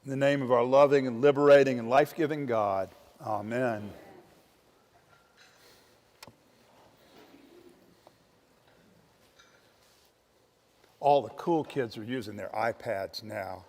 In the name of our loving and liberating and life-giving God, amen. All the cool kids are using their iPads now.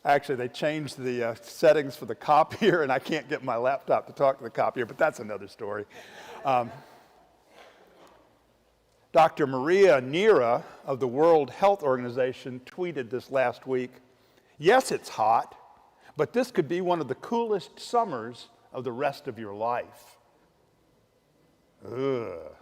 Actually, they changed the settings for the copier, and I can't get my laptop to talk to the copier, but that's another story. Dr. Maria Neira of the World Health Organization tweeted this last week, "Yes, it's hot, but this could be one of the coolest summers of the rest of your life." Ugh.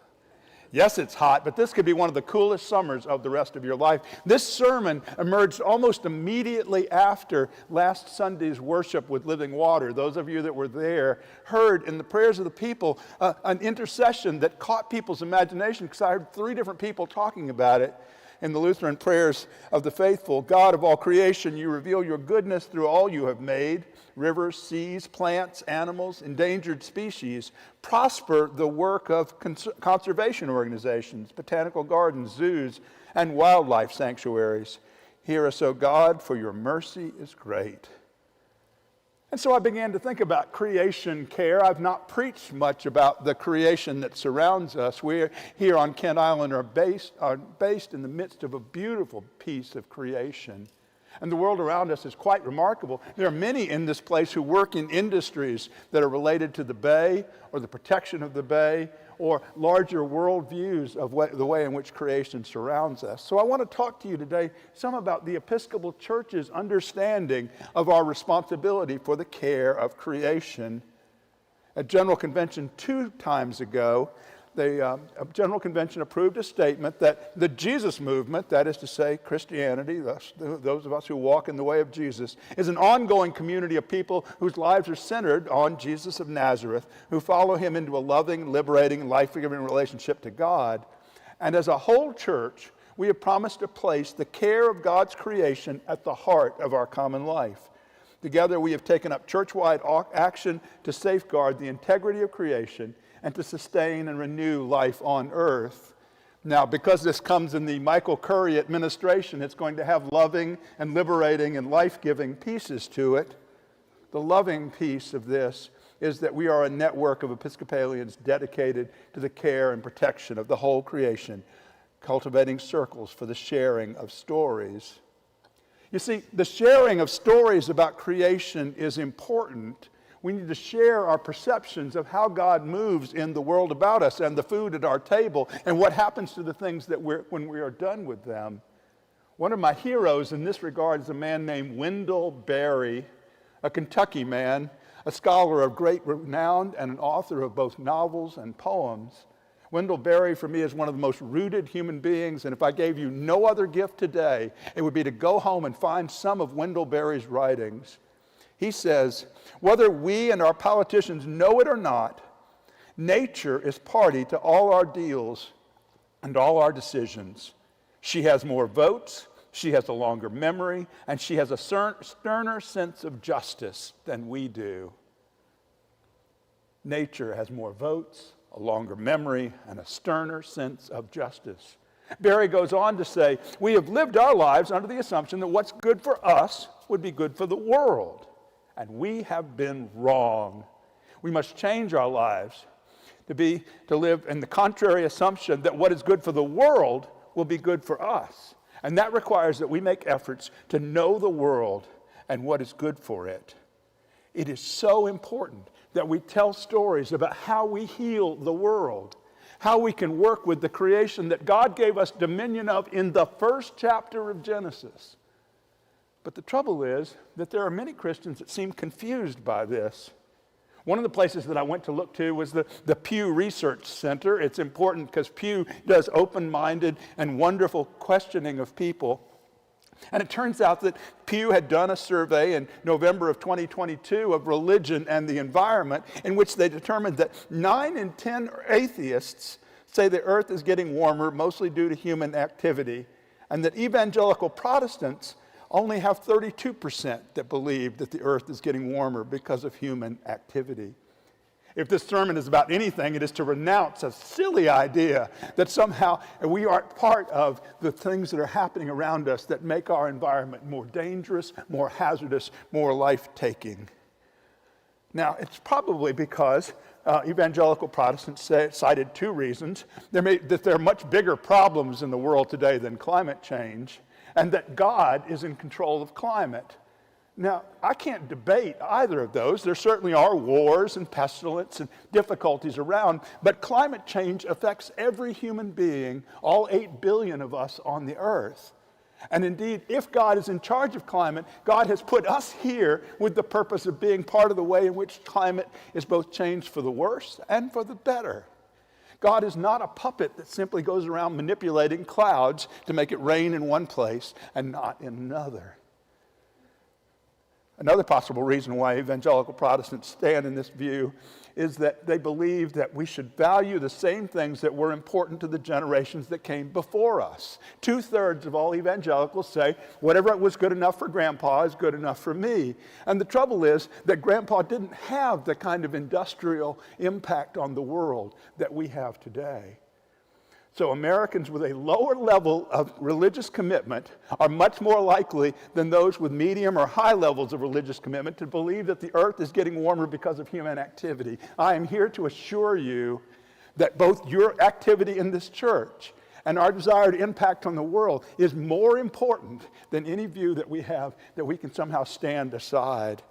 Yes, it's hot, but this could be one of the coolest summers of the rest of your life. This sermon emerged almost immediately after last Sunday's worship with Living Water. Those of you that were there heard in the prayers of the people an intercession that caught people's imagination, because I heard 3 different people talking about it in the Lutheran prayers of the faithful. God of all creation, you reveal your goodness through all you have made. Rivers, seas, plants, animals, endangered species. Prosper the work of conservation organizations, botanical gardens, zoos, and wildlife sanctuaries. Hear us, O God, for your mercy is great. And so I began to think about creation care. I've not preached much about the creation that surrounds us. We here on Kent Island are based in the midst of a beautiful piece of creation. And the world around us is quite remarkable. There are many in this place who work in industries that are related to the bay or the protection of the bay or larger worldviews of the way in which creation surrounds us. So I want to talk to you today some about the Episcopal Church's understanding of our responsibility for the care of creation. At General Convention 2 times ago, the General Convention approved a statement that the Jesus movement, that is to say Christianity, those of us who walk in the way of Jesus, is an ongoing community of people whose lives are centered on Jesus of Nazareth, who follow him into a loving, liberating, life-giving relationship to God. And as a whole church, we have promised to place the care of God's creation at the heart of our common life. Together, we have taken up church-wide action to safeguard the integrity of creation and to sustain and renew life on earth. Now, because this comes in the Michael Curry administration, it's going to have loving and liberating and life-giving pieces to it. The loving piece of this is that we are a network of Episcopalians dedicated to the care and protection of the whole creation, cultivating circles for the sharing of stories. You see, the sharing of stories about creation is important. We need to share our perceptions of how God moves in the world about us and the food at our table and what happens to the things that when we are done with them. One of my heroes in this regard is a man named Wendell Berry, a Kentucky man, a scholar of great renown and an author of both novels and poems. Wendell Berry, for me, is one of the most rooted human beings, and if I gave you no other gift today, it would be to go home and find some of Wendell Berry's writings. He says, whether we and our politicians know it or not, nature is party to all our deals and all our decisions. She has more votes, she has a longer memory, and she has a sterner sense of justice than we do. Nature has more votes, a longer memory, and a sterner sense of justice. Berry goes on to say, we have lived our lives under the assumption that what's good for us would be good for the world. And we have been wrong. We must change our lives to live in the contrary assumption that what is good for the world will be good for us. And that requires that we make efforts to know the world and what is good for it. It is so important that we tell stories about how we heal the world, how we can work with the creation that God gave us dominion of in the first chapter of Genesis. But the trouble is that there are many Christians that seem confused by this. One of the places that I went to look to was the Pew Research Center. It's important because Pew does open-minded and wonderful questioning of people. And it turns out that Pew had done a survey in November of 2022 of religion and the environment, in which they determined that 9 in 10 atheists say the earth is getting warmer, mostly due to human activity, and that evangelical Protestants only have 32% that believe that the earth is getting warmer because of human activity. If this sermon is about anything, it is to renounce a silly idea that somehow we aren't part of the things that are happening around us that make our environment more dangerous, more hazardous, more life-taking. Now, it's probably because evangelical Protestants cited two reasons. That there are much bigger problems in the world today than climate change, and that God is in control of climate. Now, I can't debate either of those. There certainly are wars and pestilence and difficulties around, but climate change affects every human being, all 8 billion of us on the earth. And indeed, if God is in charge of climate, God has put us here with the purpose of being part of the way in which climate is both changed for the worse and for the better. God is not a puppet that simply goes around manipulating clouds to make it rain in one place and not in another. Another possible reason why evangelical Protestants stand in this view is that they believe that we should value the same things that were important to the generations that came before us. 2/3 of all evangelicals say, whatever was good enough for Grandpa is good enough for me. And the trouble is that Grandpa didn't have the kind of industrial impact on the world that we have today. So Americans with a lower level of religious commitment are much more likely than those with medium or high levels of religious commitment to believe that the earth is getting warmer because of human activity. I am here to assure you that both your activity in this church and our desired impact on the world is more important than any view that we have that we can somehow stand aside.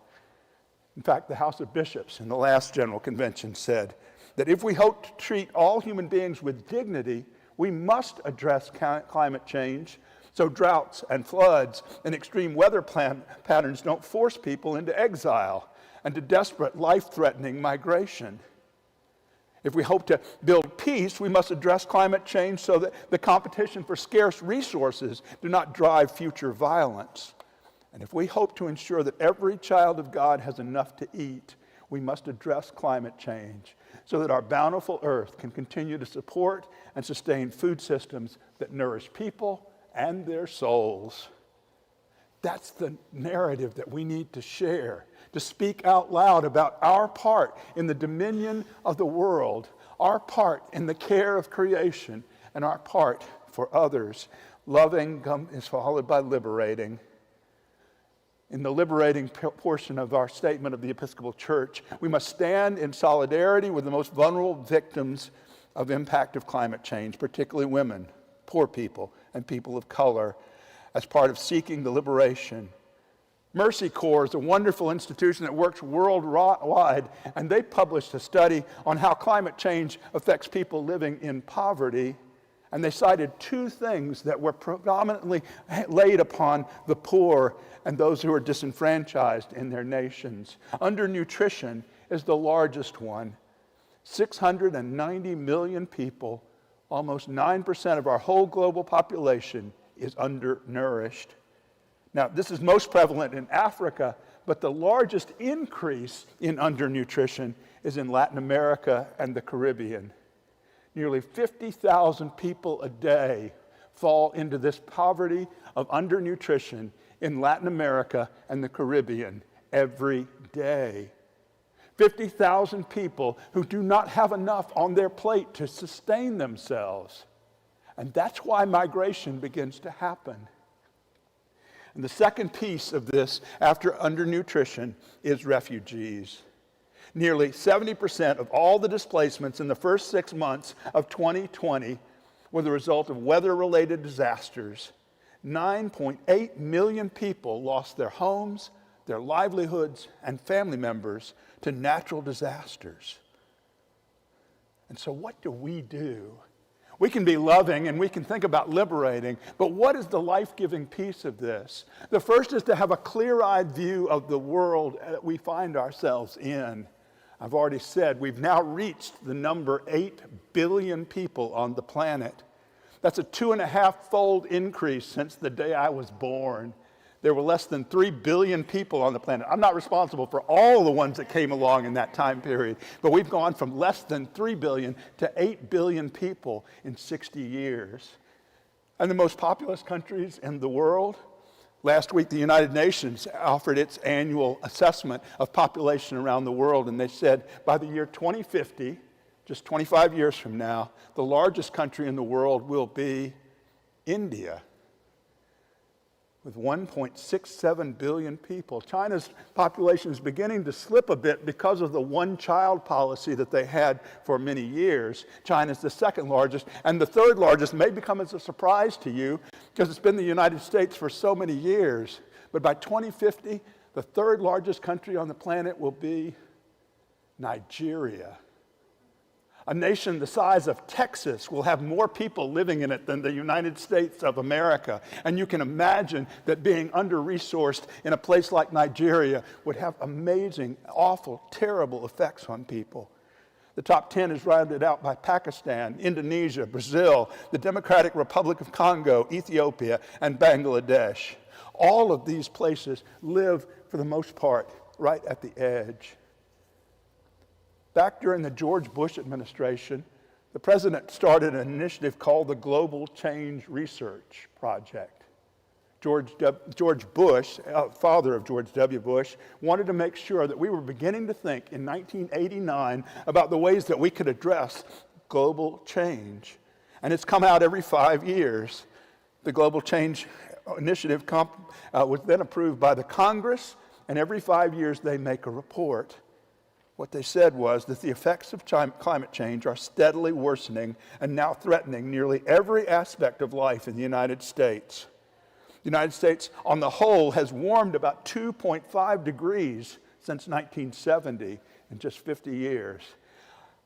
In fact, the House of Bishops in the last General Convention said that if we hope to treat all human beings with dignity, we must address climate change so droughts and floods and extreme weather patterns don't force people into exile and to desperate, life-threatening migration. If we hope to build peace, we must address climate change so that the competition for scarce resources do not drive future violence. And if we hope to ensure that every child of God has enough to eat, we must address climate change so that our bountiful earth can continue to support and sustain food systems that nourish people and their souls. That's the narrative that we need to share, to speak out loud about our part in the dominion of the world, our part in the care of creation, and our part for others. Loving is followed by liberating. In the liberating portion of our statement of the Episcopal Church, we must stand in solidarity with the most vulnerable victims of impact of climate change, particularly women, poor people, and people of color, as part of seeking the liberation. Mercy Corps is a wonderful institution that works worldwide, and they published a study on how climate change affects people living in poverty. And they cited two things that were predominantly laid upon the poor and those who are disenfranchised in their nations. Undernutrition is the largest one. 690 million people, almost 9% of our whole global population, is undernourished. Now, this is most prevalent in Africa, but the largest increase in undernutrition is in Latin America and the Caribbean. Nearly 50,000 people a day fall into this poverty of undernutrition in Latin America and the Caribbean every day. 50,000 people who do not have enough on their plate to sustain themselves. And that's why migration begins to happen. And the second piece of this, after undernutrition, is refugees. Nearly 70% of all the displacements in the first 6 months of 2020 were the result of weather-related disasters. 9.8 million people lost their homes, their livelihoods, and family members to natural disasters. And so what do? We can be loving and we can think about liberating, but what is the life-giving piece of this? The first is to have a clear-eyed view of the world that we find ourselves in. I've already said we've now reached the number 8 billion people on the planet. That's a 2.5-fold increase since the day I was born. There were less than 3 billion people on the planet. I'm not responsible for all the ones that came along in that time period, but we've gone from less than 3 billion to 8 billion people in 60 years. And the most populous countries in the world, Last week, the United Nations offered its annual assessment of population around the world, and they said by the year 2050, just 25 years from now, the largest country in the world will be India, with 1.67 billion people. China's population is beginning to slip a bit because of the one-child policy that they had for many years. China's the second largest, and the third largest may become as a surprise to you because it's been the United States for so many years. But by 2050, the third largest country on the planet will be Nigeria. A nation the size of Texas will have more people living in it than the United States of America. And you can imagine that being under-resourced in a place like Nigeria would have amazing, awful, terrible effects on people. The top 10 is rounded out by Pakistan, Indonesia, Brazil, the Democratic Republic of Congo, Ethiopia, and Bangladesh. All of these places live, for the most part, right at the edge. Back during the George Bush administration, the president started an initiative called the Global Change Research Project. George Bush, father of George W. Bush, wanted to make sure that we were beginning to think in 1989 about the ways that we could address global change. And it's come out every 5 years. The Global Change Initiative was then approved by the Congress, and every 5 years they make a report. What they said was that the effects of climate change are steadily worsening and now threatening nearly every aspect of life in the United States. The United States, on the whole, has warmed about 2.5 degrees since 1970 in just 50 years,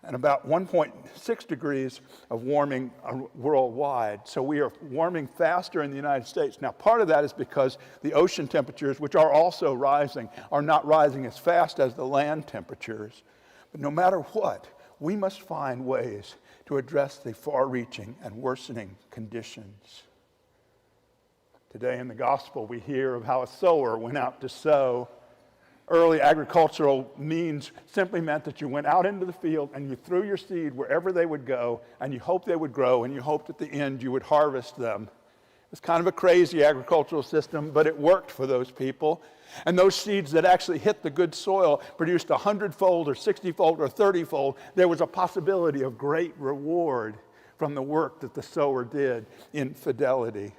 and about 1.6 degrees of warming worldwide. So we are warming faster in the United States. Now, part of that is because the ocean temperatures, which are also rising, are not rising as fast as the land temperatures. But no matter what, we must find ways to address the far-reaching and worsening conditions. Today in the gospel, we hear of how a sower went out to sow. Early agricultural means simply meant that you went out into the field and you threw your seed wherever they would go, and you hoped they would grow, and you hoped at the end you would harvest them. It was kind of a crazy agricultural system, but it worked for those people. And those seeds that actually hit the good soil produced 100-fold or 60-fold or 30-fold. There was a possibility of great reward from the work that the sower did in fidelity.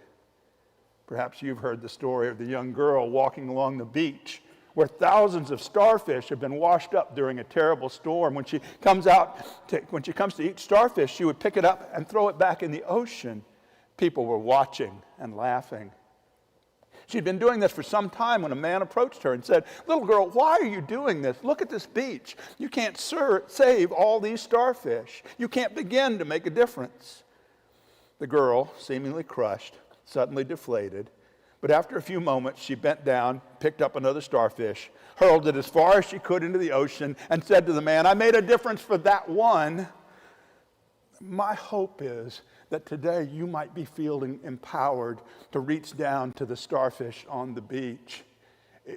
Perhaps you've heard the story of the young girl walking along the beach where thousands of starfish have been washed up during a terrible storm. When she comes to eat starfish, she would pick it up and throw it back in the ocean. People were watching and laughing. She'd been doing this for some time when a man approached her and said, "Little girl, why are you doing this? Look at this beach. You can't save all these starfish. You can't begin to make a difference." The girl, seemingly crushed, suddenly deflated, but after a few moments, she bent down, picked up another starfish, hurled it as far as she could into the ocean, and said to the man, "I made a difference for that one." My hope is that today you might be feeling empowered to reach down to the starfish on the beach.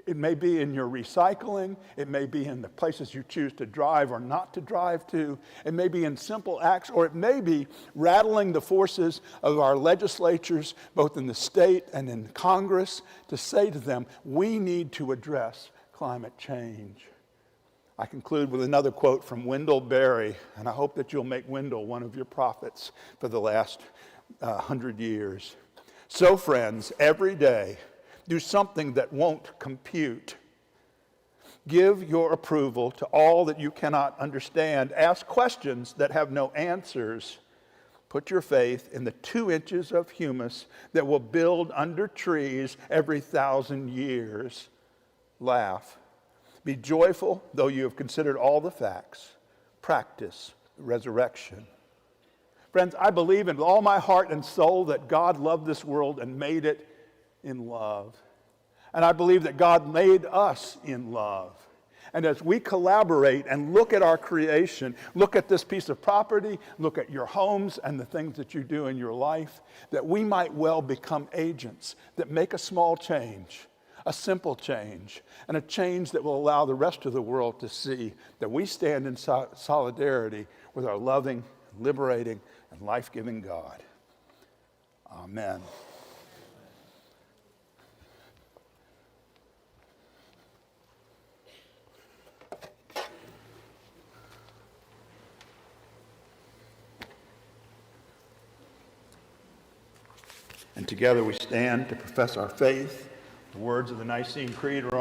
It may be in your recycling. It may be in the places you choose to drive or not to drive to. It may be in simple acts, or it may be rattling the forces of our legislatures, both in the state and in Congress, to say to them, we need to address climate change. I conclude with another quote from Wendell Berry, and I hope that you'll make Wendell one of your prophets for the last 100 years. So, friends, every day, do something that won't compute. Give your approval to all that you cannot understand. Ask questions that have no answers. Put your faith in the 2 inches of humus that will build under trees every 1,000 years. Laugh. Be joyful, though you have considered all the facts. Practice resurrection. Friends, I believe in all my heart and soul that God loved this world and made it in love. And I believe that God made us in love. And as we collaborate and look at our creation, look at this piece of property, look at your homes and the things that you do in your life, that we might well become agents that make a small change, a simple change, and a change that will allow the rest of the world to see that we stand in solidarity with our loving, liberating, and life-giving God. Amen. And together we stand to profess our faith. The words of the Nicene Creed are